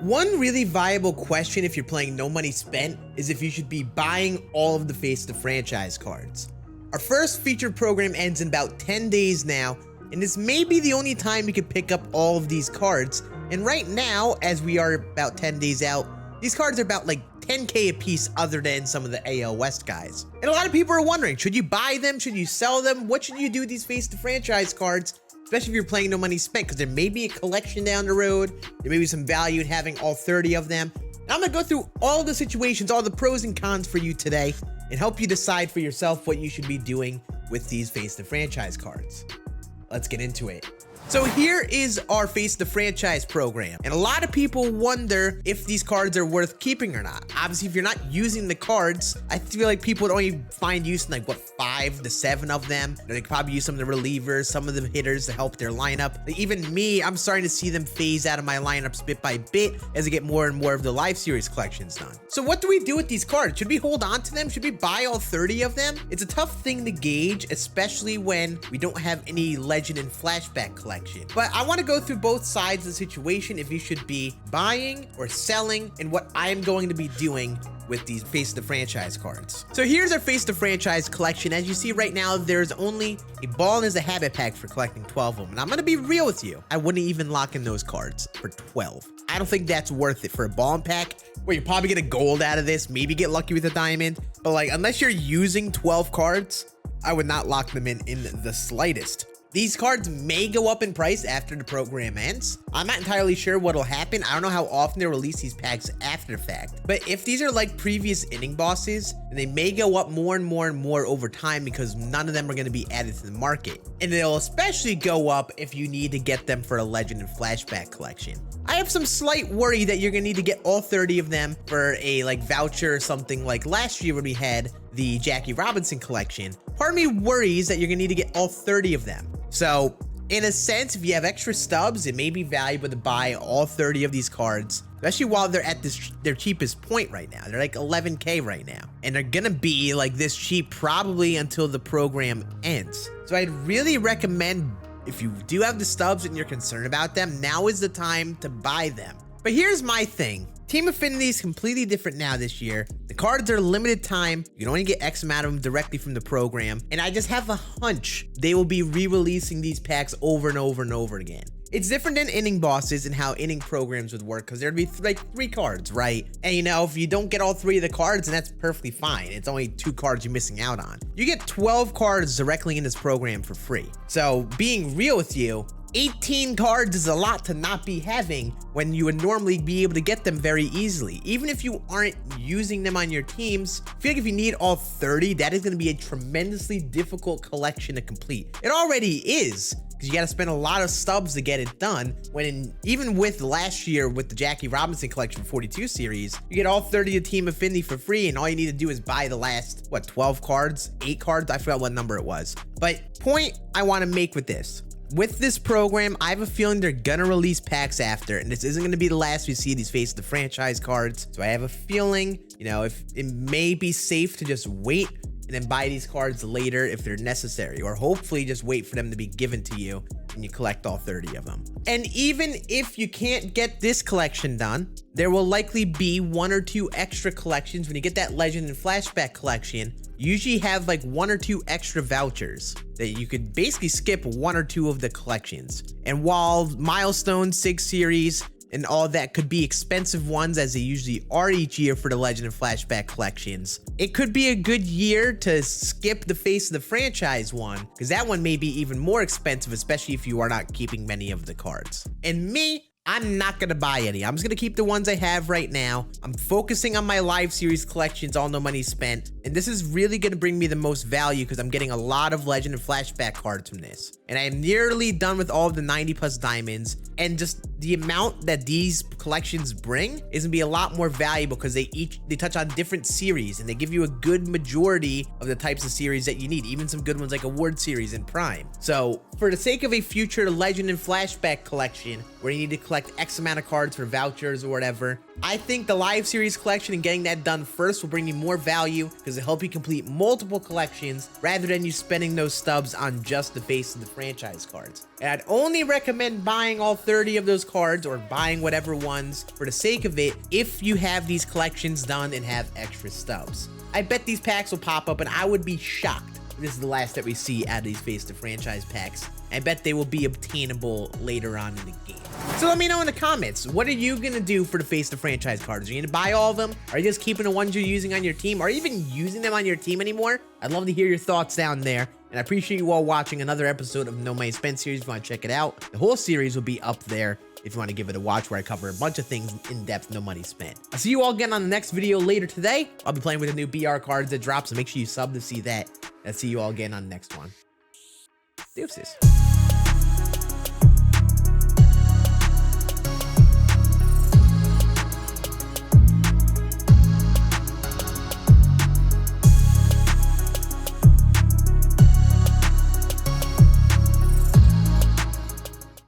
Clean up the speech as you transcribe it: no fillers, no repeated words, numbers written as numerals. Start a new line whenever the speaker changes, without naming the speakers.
One really viable question if you're playing no money spent is if you should be buying all of the Face the Franchise cards. Our first featured program ends in about 10 days now, and this may be the only time you can pick up all of these cards. And right now, as we are about 10 days out, these cards are about like 10k a piece other than some of the AL West guys. And a lot of people are wondering, should you buy them? Should you sell them? What should you do with these Face the Franchise cards? Especially if you're playing no money spent, because there may be a collection down the road. There may be some value in having all 30 of them. And I'm gonna go through all the situations, all the pros and cons for you today, and help you decide for yourself what you should be doing with these Face the Franchise cards. Let's get into it. So here is our Face the Franchise program, and a lot of people wonder if these cards are worth keeping or not. Obviously, if you're not using the cards, I feel like people would only find use in like, what, 5 to 7 of them. They could probably use some of the relievers, some of the hitters to help their lineup. Like, even me, I'm starting to see them phase out of my lineups bit by bit as I get more and more of the live series collections done. So what do we do with these cards? Should we hold on to them? Should we buy all 30 of them? It's a tough thing to gauge, especially when we don't have any Legend and Flashback collections. But I want to go through both sides of the situation, if you should be buying or selling, and what I am going to be doing with these Face the Franchise cards. So here's our Face the Franchise collection. As you see right now, there's only a ball as a habit pack for collecting 12 of them. And I'm gonna be real with you, I wouldn't even lock in those cards for 12. I don't think that's worth it for a ball and pack, where you probably get a gold out of this, maybe get lucky with a diamond. But like, unless you're using 12 cards, I would not lock them in the slightest. These cards may go up in price after the program ends. I'm not entirely sure what'll happen. I don't know how often they release these packs after the fact. But if these are like previous inning bosses, then they may go up more and more and more over time, because none of them are going to be added to the market. And they'll especially go up if you need to get them for a Legend and Flashback collection. I have some slight worry that you're going to need to get all 30 of them for a like voucher or something, like last year when we had the Jackie Robinson collection. Part of me worries that you're going to need to get all 30 of them. So in a sense, if you have extra stubs, it may be valuable to buy all 30 of these cards, especially while they're at their cheapest point right now. They're like 11k right now, and they're gonna be like this cheap probably until the program ends. So I'd really recommend, if you do have the stubs and you're concerned about them, now is the time to buy them. But here's my thing. Team Affinity is completely different now this year. The cards are limited time. You can only get X amount of them directly from the program. And I just have a hunch they will be re-releasing these packs over and over and over again. It's different than inning bosses and how inning programs would work, because there'd be like 3 cards, right? And you know, if you don't get all 3 of the cards, then that's perfectly fine. It's only 2 cards you're missing out on. You get 12 cards directly in this program for free. So being real with you, 18 cards is a lot to not be having when you would normally be able to get them very easily. Even if you aren't using them on your teams, I feel like if you need all 30, that is going to be a tremendously difficult collection to complete. It already is, because you got to spend a lot of stubs to get it done, when even with last year with the Jackie Robinson collection 42 series, you get all 30 of Team Affinity for free, and all you need to do is buy the last, what, 12 cards, 8 cards? I forgot what number it was. But point I want to make with this, with this program, I have a feeling they're gonna release packs after, and this isn't gonna be the last we see these Face the Franchise cards. So I have a feeling, you know, if it may be safe to just wait and then buy these cards later if they're necessary, or hopefully just wait for them to be given to you and you collect all 30 of them. And even if you can't get this collection done, there will likely be 1 or 2 extra collections. When you get that Legend and Flashback collection, you usually have like 1 or 2 extra vouchers that you could basically skip 1 or 2 of the collections. And while Milestone 6 series and all that could be expensive ones, as they usually are each year for the Legend and Flashback collections, it could be a good year to skip the Face of the Franchise one, because that one may be even more expensive, especially if you are not keeping many of the cards. And me, I'm not going to buy any. I'm just going to keep the ones I have right now. I'm focusing on my live series collections, all no money spent. And this is really going to bring me the most value, because I'm getting a lot of Legend and Flashback cards from this. And I am nearly done with all of the 90 plus diamonds. And just the amount that these collections bring is going to be a lot more valuable, because they touch on different series, and they give you a good majority of the types of series that you need, even some good ones like Award Series and Prime. So for the sake of a future Legend and Flashback collection where you need to collect X amount of cards for vouchers or whatever, I think the live series collection and getting that done first will bring you more value, because it'll help you complete multiple collections rather than you spending those stubs on just the Face of the Franchise cards. And I'd only recommend buying all 30 of those cards or buying whatever ones for the sake of it if you have these collections done and have extra stubs. I bet these packs will pop up, and I would be shocked if this is the last that we see out of these Face the Franchise packs. I bet they will be obtainable later on in the game. So let me know in the comments, what are you going to do for the Face the Franchise cards? Are you going to buy all of them? Are you just keeping the ones you're using on your team? Are you even using them on your team anymore? I'd love to hear your thoughts down there. And I appreciate you all watching another episode of No Money Spent series. If you want to check it out, the whole series will be up there if you want to give it a watch, where I cover a bunch of things in depth, no money spent. I'll see you all again on the next video later today. I'll be playing with the new BR cards that drop, so make sure you sub to see that. I'll see you all again on the next one. Deuces.